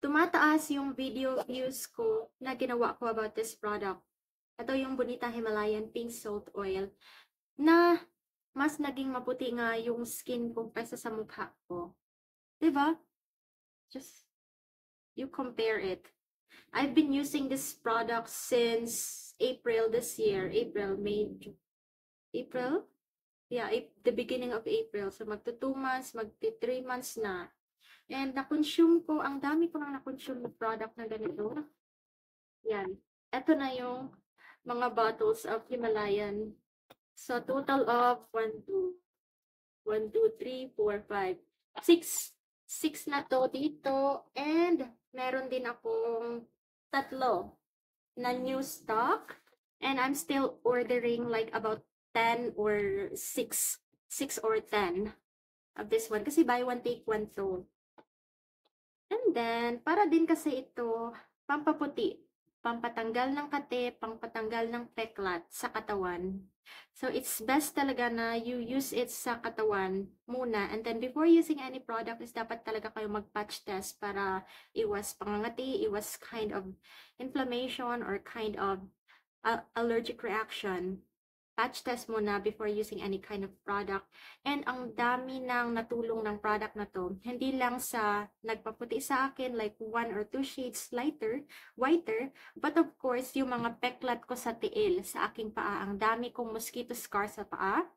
tumataas yung video views ko na ginawa ko about this product. Ito yung Bonita Himalayan Pink Salt Oil na mas naging maputi nga yung skin ko kaysa sa mukha ko. Diba? Just, you compare it. I've been using this product since April this year. April, May, April? Yeah, the beginning of April. So, magto 2 months, magti 3 months na. And na-consume ko, ang dami ko nang na-consume ng product na ganito. Yan. Ito na yung mga bottles of Himalayan. So, total of 1, 2, 1, 2, 3, 4, 5, 6. 6 na to dito. And meron din akong 3 na new stock. And I'm still ordering like about 10 or 6. 6 or 10 of this one. Kasi buy one, take one to. And then, para din kasi ito, pampaputi, pampatanggal ng kate, pampatanggal ng peklat sa katawan. So, it's best talaga na you use it sa katawan muna. And then, before using any product, is dapat talaga kayo mag-patch test para iwas pangangati, iwas kind of inflammation or kind of allergic reaction. Patch test muna before using any kind of product. And ang dami ng natulong ng product na to. Hindi lang sa nagpaputi sa akin, like 1 or 2 shades whiter, but of course, yung mga peklat ko sa tiil, sa aking paa. Ang dami kong mosquito scar sa paa.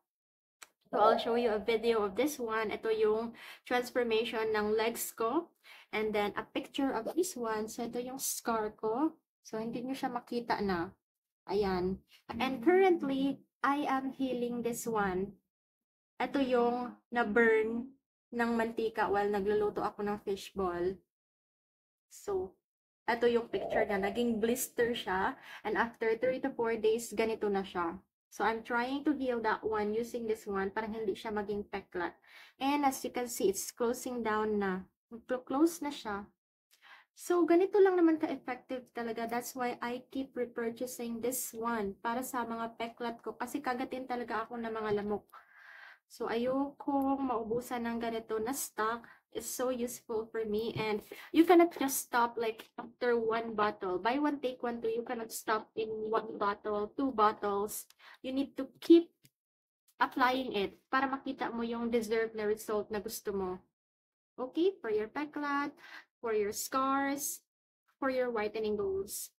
So, I'll show you a video of this one. Ito yung transformation ng legs ko. And then, a picture of this one. So, ito yung scar ko. So, hindi nyo siya makita na. Ayan. And currently, I am healing this one. Ito yung na-burn ng mantika while nagluluto ako ng fishball. So, ito yung picture niya. Naging blister siya. And after 3 to 4 days, ganito na siya. So, I'm trying to heal that one using this one para hindi siya maging peklat. And as you can see, it's closing down na. Close na siya. So, ganito lang naman ka-effective talaga. That's why I keep repurchasing this one para sa mga peklat ko. Kasi kagatin talaga ako ng mga lamok. So, ayokong maubusan ng ganito na stock. It's so useful for me. And you cannot just stop like after 1 bottle. Buy one, take one too. You cannot stop in 1 bottle, 2 bottles. You need to keep applying it para makita mo yung deserved na result na gusto mo. Okay? For your peklat, for your scars, for your whitening goals.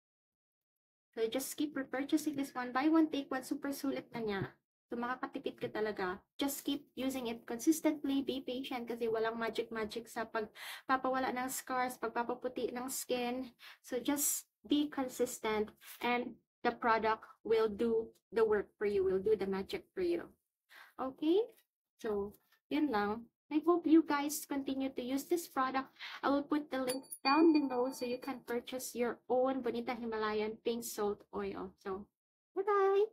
So, just keep repurchasing this one. Buy one, take one. Super sulit na niya. So, makakatipid ka talaga. Just keep using it consistently. Be patient kasi walang magic sa pagpapawala ng scars, pagpapaputi ng skin. So, just be consistent and the product will do the work for you, will do the magic for you. Okay? So, yun lang. I hope you guys continue to use this product. I will put the link down below so you can purchase your own Bonita Himalayan Pink Salt Oil. So, bye-bye!